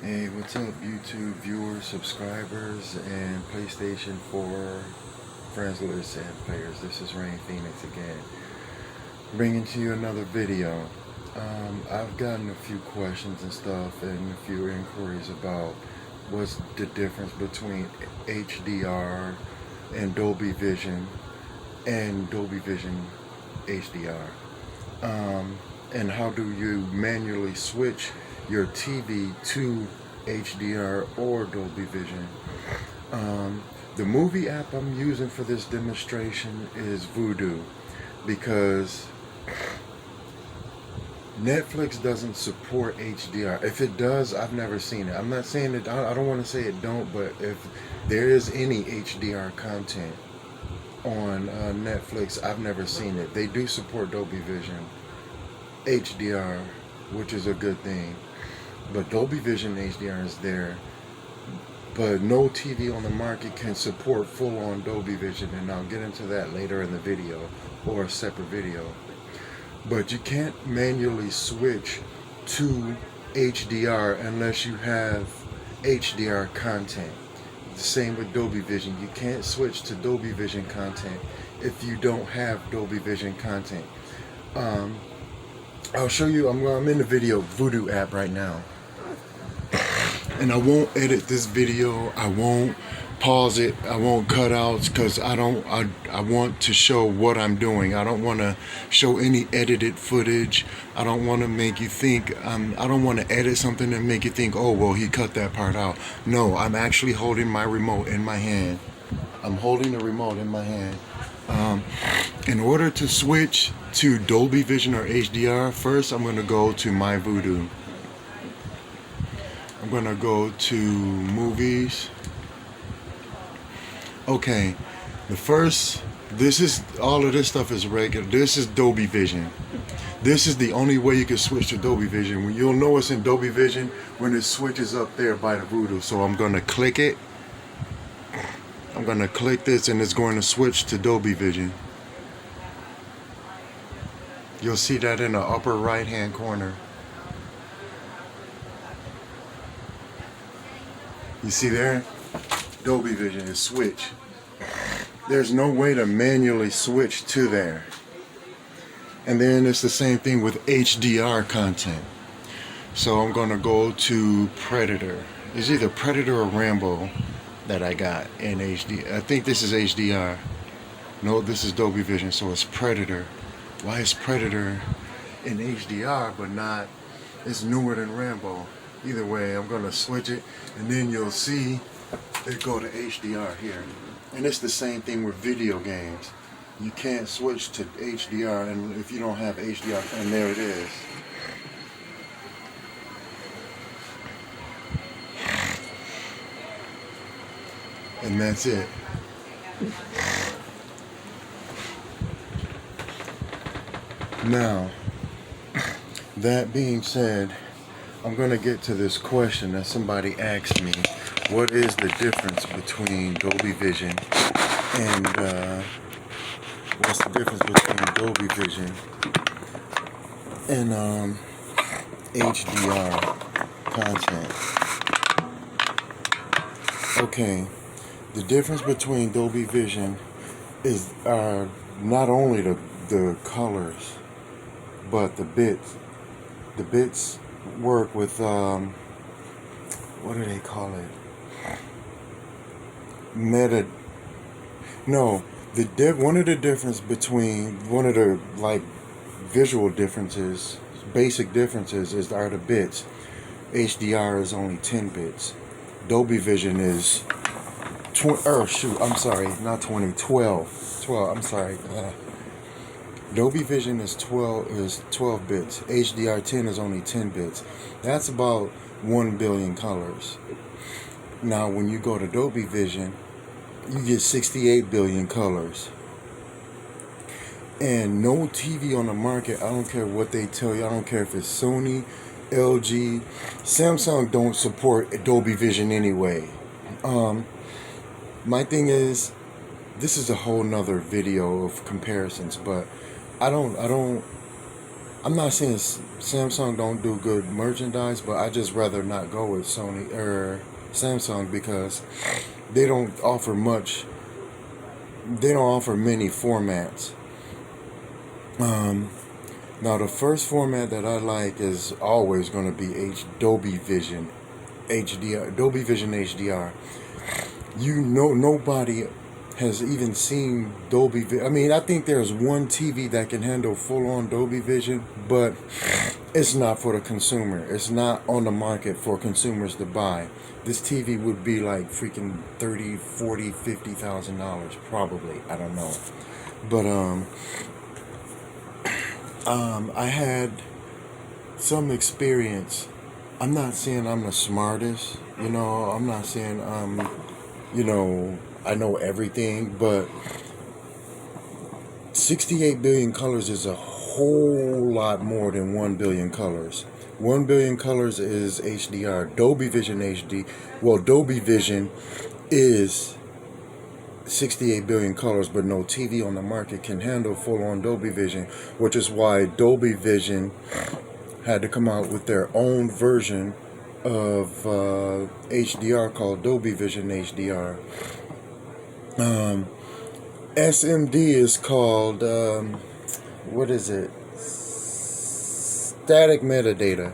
Hey, what's up, YouTube viewers, subscribers, and PlayStation 4 friends, lists, and players? This is Rain Phoenix again, bringing to you another video. I've gotten a few questions and stuff, and a few inquiries about what's the difference between HDR and Dolby Vision and Dolby Vision HDR. And how do you manually switch your TV to HDR or Dolby Vision? The movie app I'm using for this demonstration is Vudu, because Netflix doesn't support HDR. If it does, I've never seen it. I'm not saying it, I don't want to say it don't, but if there is any HDR content on Netflix, I've never seen it. They do support Dolby Vision HDR, which is a good thing, but Dolby Vision HDR is there, but no TV on the market can support full-on Dolby Vision, and I'll get into that later in the video or a separate video. But you can't manually switch to HDR unless you have HDR content. The same with Dolby Vision. You can't switch to Dolby Vision content if you don't have Dolby Vision content. I'll show you. I'm in the video Vudu app right now, and I won't edit this video. I won't pause it. I won't cut outs, because I want to show what I'm doing. I don't want to show any edited footage. I don't want to make you think. I don't want to edit something and make you think, oh well, he cut that part out. No, I'm actually holding my remote in my hand. I'm holding the remote in my hand. In order to switch to Dolby Vision or HDR, first I'm going to go to my Vudu. I'm going to go to movies. Okay, this is, all of this stuff is regular. This is Dolby Vision. This is the only way you can switch to Dolby Vision. When you'll know it's in Dolby Vision when it switches up there by the Vudu. So I'm going to click it. I'm going to click this, and it's going to switch to Dolby Vision. You'll see that in the upper right hand corner. You see there? Dolby Vision is switch. There's no way to manually switch to there. And then it's the same thing with HDR content. So I'm going to go to Predator. It's either Predator or Rambo that I got in HD. I think this is HDR. No, this is Dolby Vision, so it's Predator. Why is Predator in HDR but not, it's newer than Rambo? Either way, I'm going to switch it, and then you'll see it go to HDR here. And it's the same thing with video games. You can't switch to HDR and if you don't have HDR, and there it is. And that's it. Now, that being said, I'm going to get to this question that somebody asked me. What is the difference between Dolby Vision and what's the difference between Dolby Vision and HDR content? Okay, the difference between Dolby Vision is not only the colors, but the bits. The bits work with what do they call it? One of the difference between, one of the like visual differences, basic differences are the bits. HDR is only 10 bits. Dolby Vision is 12. I'm sorry. Dolby Vision is 12 bits. HDR 10 is only 10 bits. That's about 1 billion colors. Now when you go to Dolby Vision, you get 68 billion colors. And no TV on the market, I don't care what they tell you, I don't care if it's Sony, LG, Samsung don't support Dolby Vision anyway. My thing is, this is a whole nother video of comparisons, but I don't I'm not saying Samsung don't do good merchandise, but I just rather not go with Sony or Samsung because they don't offer much. They don't offer many formats. Um, Now the first format that I like is always going to be Dolby Vision, HDR, Dolby Vision HDR. You know, nobody has even seen Dolby. I mean, I think there's one TV that can handle full-on Dolby Vision, but it's not for the consumer. It's not on the market for consumers to buy. This TV would be like freaking 30, 40, $50,000 probably. I don't know, but I had some experience. I'm not saying I'm the smartest, I'm not saying you know, I know everything, but 68 billion colors is a whole lot more than 1 billion colors. 1 billion colors is HDR. Dolby Vision HD. Well, Dolby Vision is 68 billion colors, but no TV on the market can handle full-on Dolby Vision, which is why Dolby Vision had to come out with their own version of HDR called Dolby Vision HDR. SMD is called, what is it? Static metadata.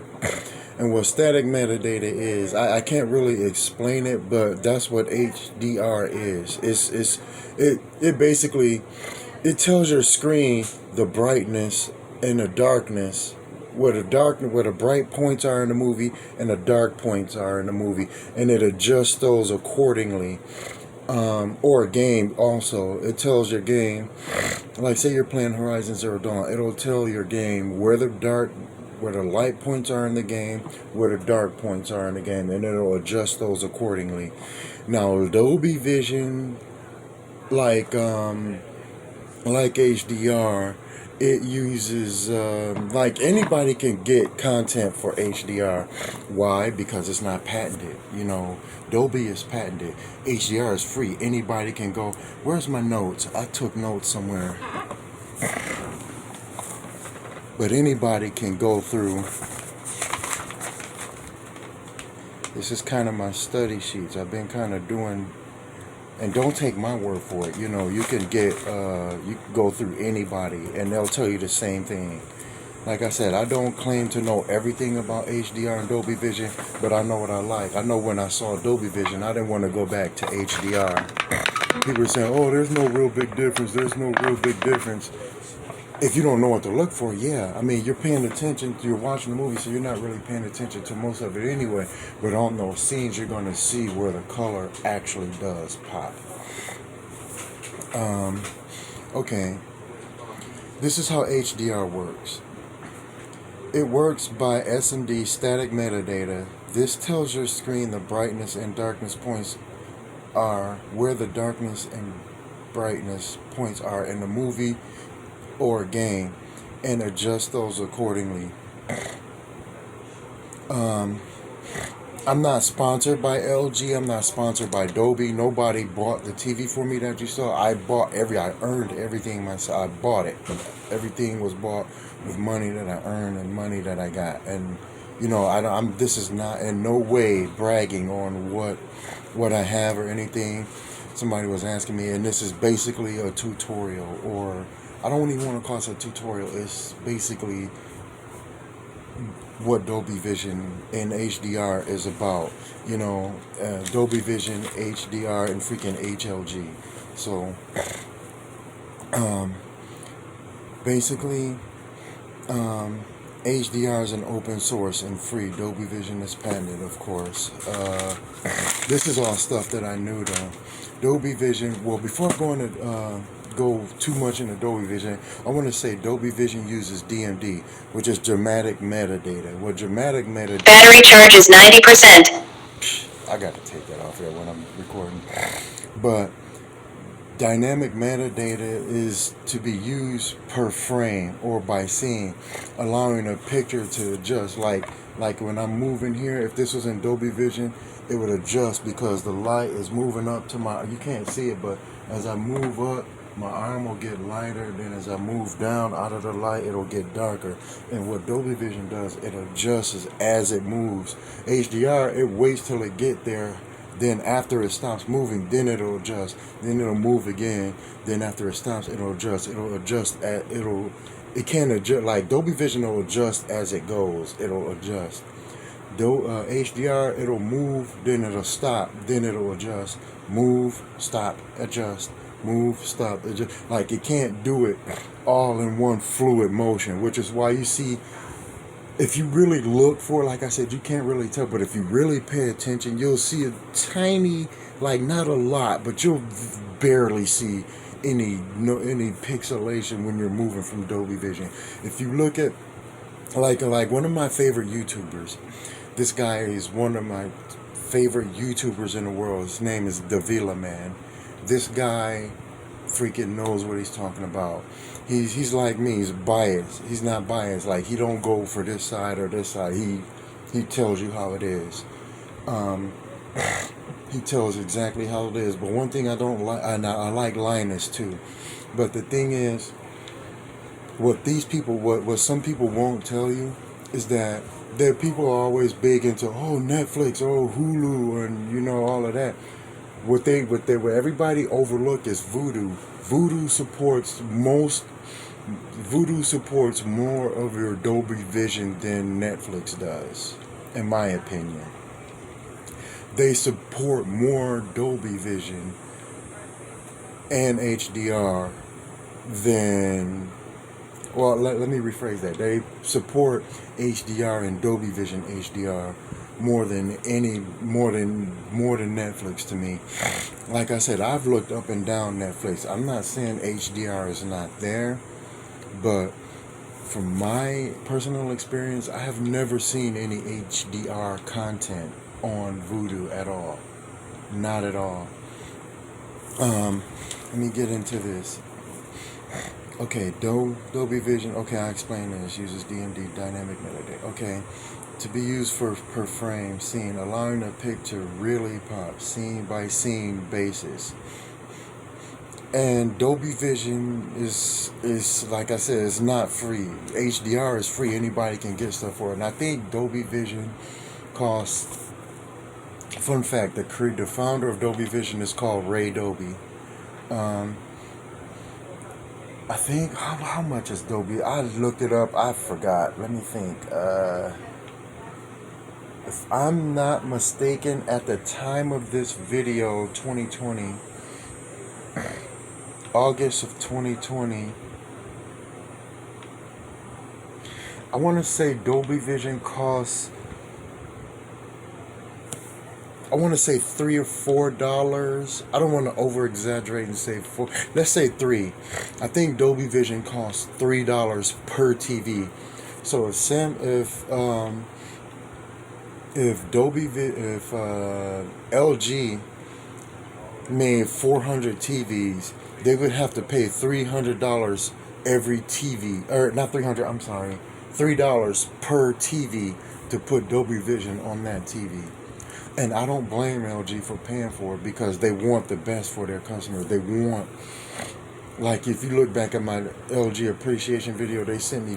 And what static metadata is, I can't really explain it, but that's what HDR is. It basically, it tells your screen the brightness and the darkness, where the bright points are in the movie and the dark points are in the movie, and it adjusts those accordingly. Or a game also, it tells your game, like say you're playing Horizon Zero Dawn, it'll tell your game where the light points are in the game, where the dark points are in the game, and it'll adjust those accordingly. Now Dolby Vision, like HDR, it uses like anybody can get content for HDR. Why? Because it's not patented. Dolby is patented. HDR is free. Anybody can go. Where's my notes? I took notes somewhere. But anybody can go through. This is kind of my study sheets. I've been kind of doing, and don't take my word for it. You can go through anybody and they'll tell you the same thing. Like I said, I don't claim to know everything about HDR and Dolby Vision, but I know what I like. I know when I saw Dolby Vision, I didn't want to go back to HDR. People are saying, oh, there's no real big difference. There's no real big difference. If you don't know what to look for, yeah. I mean, you're paying attention, you're watching the movie, so you're not really paying attention to most of it anyway. But on those scenes, you're going to see where the color actually does pop. Okay. This is how HDR works. It works by SMD, static metadata. This tells your screen the brightness and darkness points are, where the darkness and brightness points are in the movie or game, and adjust those accordingly. I'm not sponsored by LG. I'm not sponsored by Dolby. Nobody bought the TV for me that you saw. I earned everything myself. I bought it. Everything was bought with money that I earned and money that I got. And this is not in no way bragging on what I have or anything. Somebody was asking me, and this is basically a tutorial, or I don't even want to call it a tutorial. It's basically what Dolby Vision and HDR is about. Dolby Vision, HDR, and freaking HLG. So, basically, HDR is an open source and free. Dolby Vision is patented, of course. This is all stuff that I knew, though. Dolby Vision, well, before going to go too much into Dolby Vision, I want to say Dolby Vision uses DMD, which is dramatic metadata. What dramatic metadata... Battery charge is 90%. I got to take that off here when I'm recording. But dynamic metadata is to be used per frame or by scene, allowing a picture to adjust. Like when I'm moving here, if this was in Dolby Vision, it would adjust because the light is moving up to you can't see it, but as I move up, my arm will get lighter. Then as I move down out of the light, it'll get darker. And what Dolby Vision does, it adjusts as it moves. HDR, it waits till it get there. Then after it stops moving, then it'll adjust. Then it'll move again. Then after it stops, it'll adjust. It can adjust. Like Dolby Vision will adjust as it goes. It'll adjust. HDR, it'll move, then it'll stop, then it'll adjust. Move, stop, adjust. Move, stop, adjust. Like it can't do it all in one fluid motion, which is why you see, if you really look for it, like I said, you can't really tell, but if you really pay attention, you'll see a tiny, like not a lot, but you'll barely see any pixelation when you're moving from Dolby Vision. If you look at like one of my favorite YouTubers, this guy is one of my favorite YouTubers in the world. His name is Davila Man. This guy freaking knows what he's talking about. He's like me. He's biased. He's not biased. Like he don't go for this side or this side. He tells you how it is. He tells exactly how it is. But one thing I don't like, and I like Linus too. But the thing is, what some people won't tell you is that people are always big into Netflix, Hulu, and all of that. What everybody overlook is Vudu. Vudu supports more of your Dolby Vision than Netflix does, in my opinion. They support more Dolby Vision and HDR than, well, let me rephrase that. They support HDR and Dolby Vision HDR more than Netflix to me. Like I said, I've looked up and down Netflix. I'm not saying HDR is not there, but from my personal experience, I have never seen any HDR content on Vudu at all. Not at all. Let me get into this. Okay, Dolby Vision. Okay, I explained this. Uses DMD, dynamic melody. Okay, to be used per frame scene, allowing the picture really pop, scene by scene basis. And Dolby Vision is like I said, it's not free. HDR is free. Anybody can get stuff for it. And I think Dolby Vision costs. Fun fact: the founder of Dolby Vision is called Ray Dolby. I think, how much is Dolby? I looked it up. I forgot. Let me think. If I'm not mistaken, at the time of this video, 2020, August of 2020, I want to say Dolby Vision costs, I want to say $3 or $4. I don't want to over exaggerate and say $4. Let's say $3. I think Dolby Vision costs $3 per TV. So if LG made 400 TVs, they would have to pay $300 every TV, or not 300. I'm sorry, $3 per TV to put Dolby Vision on that TV. And I don't blame LG for paying for it, because they want the best for their customers. They want, like, if you look back at my LG appreciation video, they sent me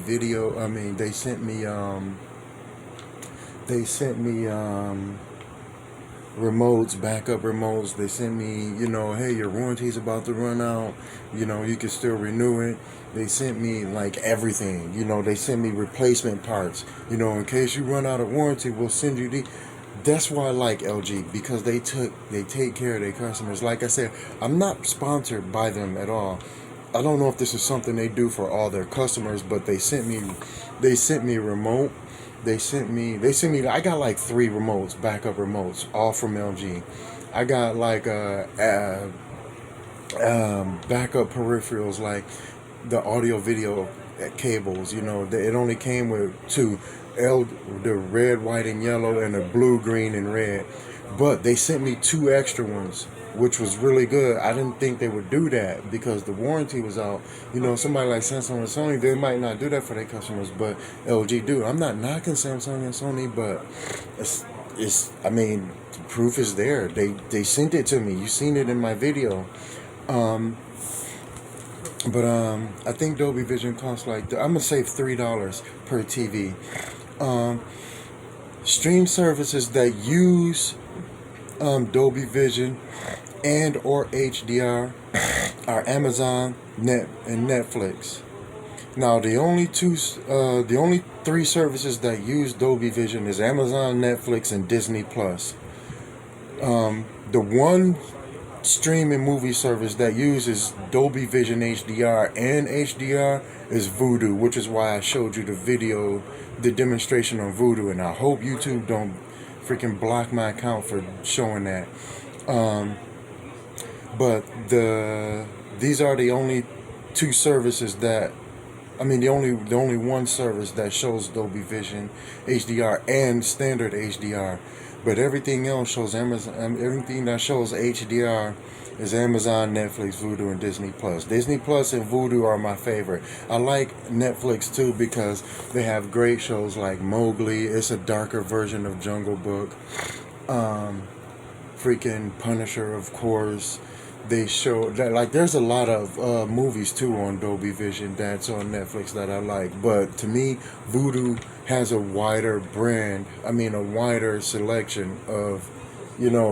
remotes, backup remotes. They sent me, hey, your warranty's about to run out, you can still renew it. They sent me like everything, they sent me replacement parts, in case you run out of warranty, we'll send you the. That's why I like LG, because they take care of their customers. Like I said, I'm not sponsored by them at all. I don't know if this is something they do for all their customers, but they sent me a remote. They sent me, I got like 3 remotes, backup remotes, all from LG. I got like backup peripherals, like the audio video cables, it only came with 2. The red, white, and yellow, and the blue, green, and red. But they sent me 2 extra ones, which was really good. I didn't think they would do that because the warranty was out. Somebody like Samsung and Sony, they might not do that for their customers, but LG do. I'm not knocking Samsung and Sony, but the proof is there. They sent it to me. You seen it in my video. But I think Dolby Vision costs like I'm gonna save $3 per TV. Um, Stream services that use Dolby Vision and or HDR are Amazon, Net, and Netflix. Now the only three services that use Dolby Vision is Amazon, Netflix, and Disney Plus. The one streaming movie service that uses Dolby Vision HDR and HDR is Vudu, which is why I showed you the video, the demonstration on Vudu, and I hope YouTube don't freaking block my account for showing that. Um, but these are the only two services that the only one service that shows Dolby Vision HDR and standard HDR, but everything else shows Amazon. Everything that shows HDR is Amazon, Netflix, Vudu, and Disney Plus. Disney Plus and Vudu are my favorite. I like Netflix too because they have great shows like Mowgli. It's a darker version of Jungle Book. Um, Freaking Punisher, of course. They show that like there's a lot of movies too on Dolby Vision that's on Netflix that I like. But to me, Vudu has a wider a wider selection of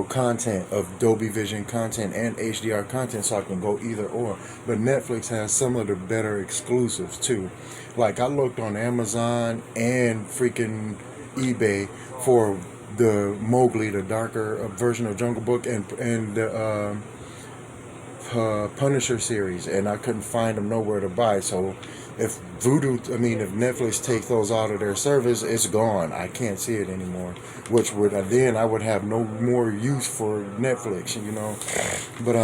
content of Dolby Vision content and HDR content, so I can go either or. But Netflix has some of the better exclusives too. Like I looked on Amazon and freaking eBay for the Mowgli, the darker version of Jungle Book, and the Punisher series, and I couldn't find them nowhere to buy. So if Netflix takes those out of their service, it's gone. I can't see it anymore. Which would then I would have no more use for Netflix. But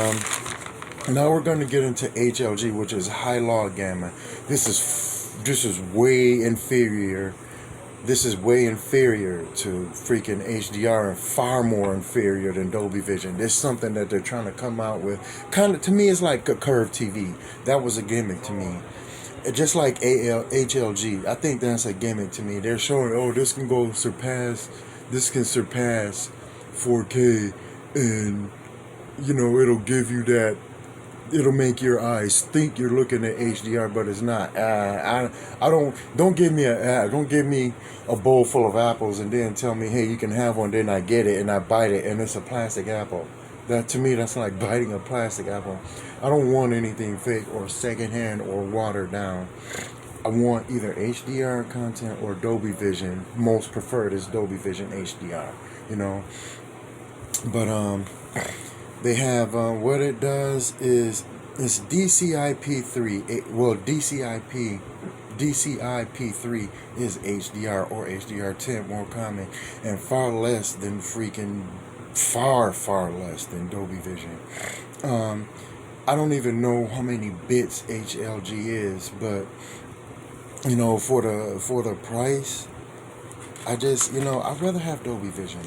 now we're going to get into HLG, which is high log gamma. This is way inferior. This is way inferior to freaking HDR and far more inferior than Dolby Vision. There's something that they're trying to come out with. Kind of, to me, it's like a curved TV. That was a gimmick to me. Just like HLG, I think that's a gimmick to me. They're showing, oh, this can surpass 4K, and it'll give you that. It'll make your eyes think you're looking at HDR, but it's not. I don't give me a bowl full of apples and then tell me, hey, you can have one. Then I get it and I bite it and it's a plastic apple. That to me, that's like biting a plastic apple. I don't want anything fake or secondhand or watered down. I want either HDR content or Dolby Vision. Most preferred is Dolby Vision HDR. You know, but they have what it does is it's DCI-P3. DCI-P3 is HDR or HDR10 more common, and far less than far less than Dolby Vision. I don't even know how many bits HLG is, but for the price, I'd rather have Dolby Vision.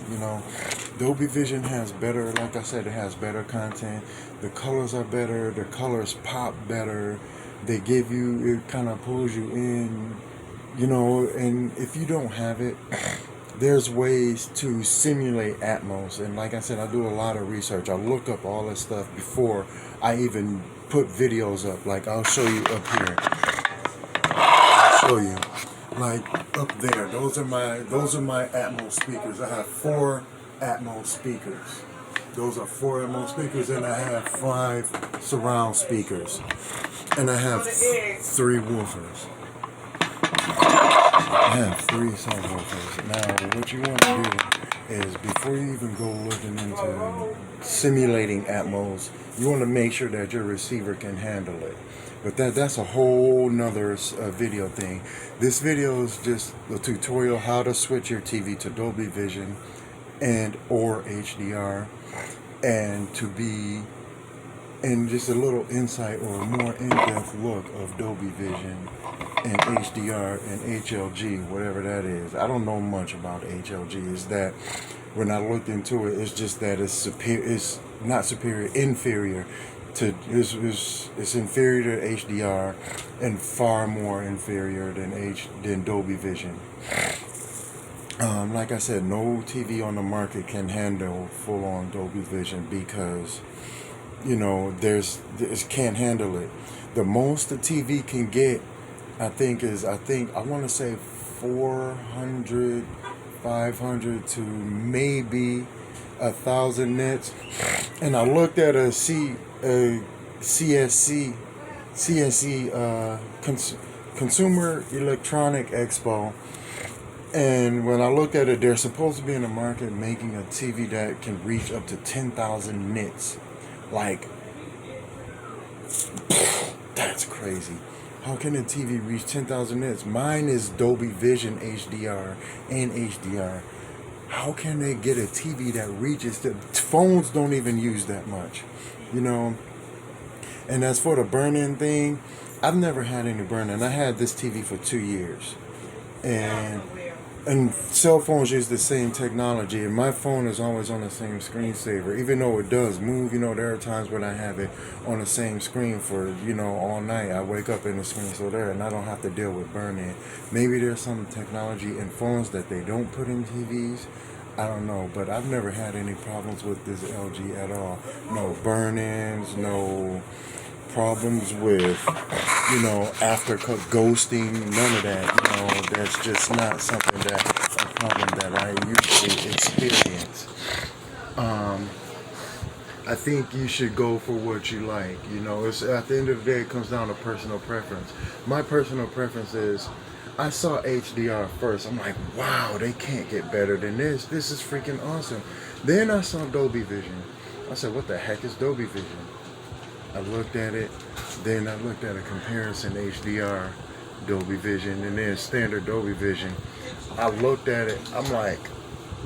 Dolby Vision has better, like I said, it has better content. The colors are better. The colors pop better. They give you, it kind of pulls you in, and if you don't have it, there's ways to simulate Atmos. And like I said, I do a lot of research. I look up all this stuff before I even put videos up. Like I'll show you up here. I'll show you. Like up there, those are my Atmos speakers. I have 4 Atmos speakers. Those are 4 Atmos speakers, and I have 5 surround speakers, and I have 3 woofers. I have 3 subwoofers. Now, what you want to do is before you even go looking into simulating Atmos, you want to make sure that your receiver can handle it. But that's a whole nother video thing. This video is just a tutorial how to switch your TV to Dolby Vision and or HDR, and just a little insight or a more in-depth look of Dolby Vision and HDR and HLG, whatever that is. I don't know much about HLG. Is that when I looked into it, it's just that it's not superior, inferior to it's inferior to HDR and far more inferior than Dolby Vision. Like I said, no TV on the market can handle full-on Dolby Vision because there's can't handle it. The most the TV can get, I want to say 400, 500 to maybe 1,000 nits. And I looked at a CSC Consumer Electronic Expo, and when I looked at it, they're supposed to be in the market making a TV that can reach up to 10,000 nits. Like, that's crazy. How can a TV reach 10,000 nits? Mine is Dolby Vision HDR and HDR. How can they get a TV that reaches the phones don't even use that much, you know? And as for the burn-in thing, I've never had any burn-in. I had this TV for 2 years, and cell phones use the same technology, and my phone is always on the same screensaver, even though it does move. There are times when I have it on the same screen for all night. I wake up and the screen's still there, and I don't have to deal with burn-in. Maybe there's some technology in phones that they don't put in TVs. I don't know, but I've never had any problems with this LG at all. No burn-ins, no problems with aftercut ghosting, none of that. That's just not something a problem that I usually experience. I think you should go for what you like. It's at the end of the day, it comes down to personal preference. My personal preference is, I saw HDR first. I'm like, wow, they can't get better than this. This is freaking awesome. Then I saw Dolby Vision. I said, what the heck is Dolby Vision? I looked at it, then I looked at a comparison HDR, Dolby Vision, and then standard Dolby Vision. I looked at it, I'm like,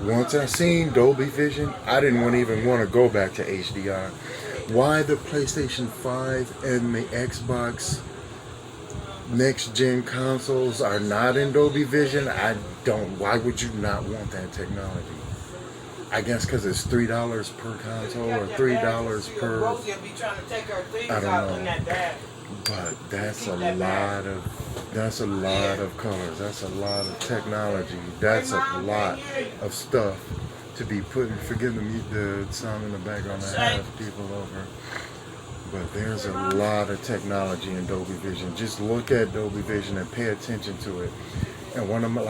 once I seen Dolby Vision, I didn't even want to go back to HDR. Why the PlayStation 5 and the Xbox next gen consoles are not in Dolby Vision, why would you not want that technology? I guess because it's $3 per console or $3 per. I don't know. But that's a lot of colors. That's a lot of technology. That's a lot of stuff to be putting. Forgive the sound in the background. I have people over. But there's a lot of technology in Dolby Vision. Just look at Dolby Vision and pay attention to it. And one of my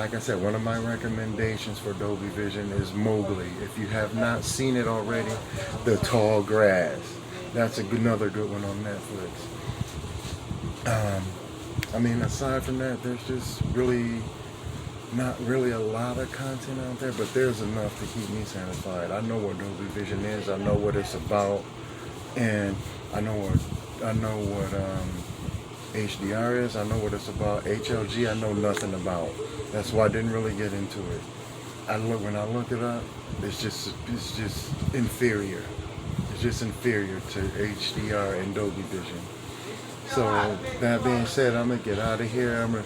recommendations for Dolby Vision is Mowgli. If you have not seen it already, The Tall Grass. That's another good one on Netflix. Aside from that, there's just not really a lot of content out there, but there's enough to keep me satisfied. I know what Dolby Vision is. I know what it's about, and I know what HDR is. I know what it's about. HLG, I know nothing about. That's why I didn't really get into it. When I look it up, it's just inferior. It's just inferior to HDR and Dolby Vision. So that being said, I'm gonna get out of here. I'm gonna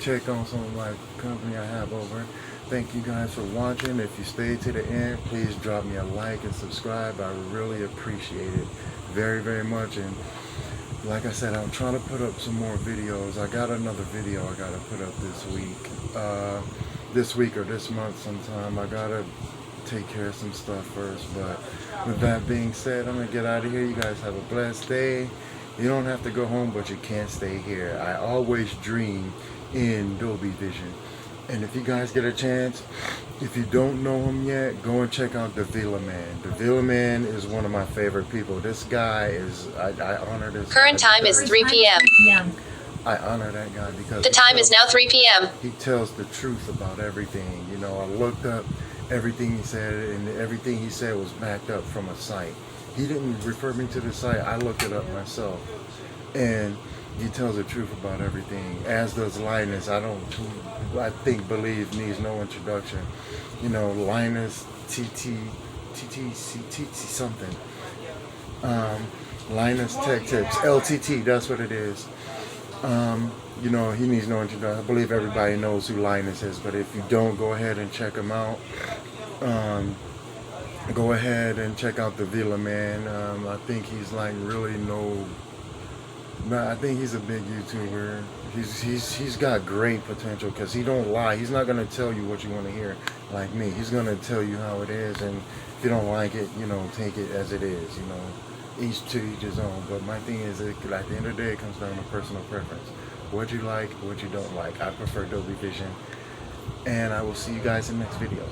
check on some of my company I have over. Thank you guys for watching. If you stayed to the end, please drop me a like and subscribe. I really appreciate it very, very much. And like I said, I'm trying to put up some more videos. I got another video I gotta put up this week or this month sometime. I gotta take care of some stuff first. But with that being said, I'm gonna get out of here. You guys have a blessed day. You don't have to go home, but you can't stay here. I always dream in Dolby Vision. And if you guys get a chance, if you don't know him yet, go and check out Davila Man. Davila Man is one of my favorite people. This guy is, I honor this Current guy time is 3 p.m. I honor that guy because The time is now 3 p.m. he tells the truth about everything. I looked up everything he said, and everything he said was backed up from a site. He didn't refer me to the site. I looked it up myself. And he tells the truth about everything, as does Linus. I think Believe needs no introduction. Linus, TT something. Linus Tech Tips, LTT, that's what it is. He needs no introduction. I believe everybody knows who Linus is, but if you don't, go ahead and check him out. Go ahead and check out the Villa Man. I think he's I think he's a big YouTuber. He's got great potential because he don't lie. He's not gonna tell you what you want to hear like me. He's gonna tell you how it is, and if you don't like it, take it as it is. each to each his own. But my thing is, at the end of the day, it comes down to personal preference. What you like, what you don't like. I prefer Dolby Vision. And I will see you guys in the next video.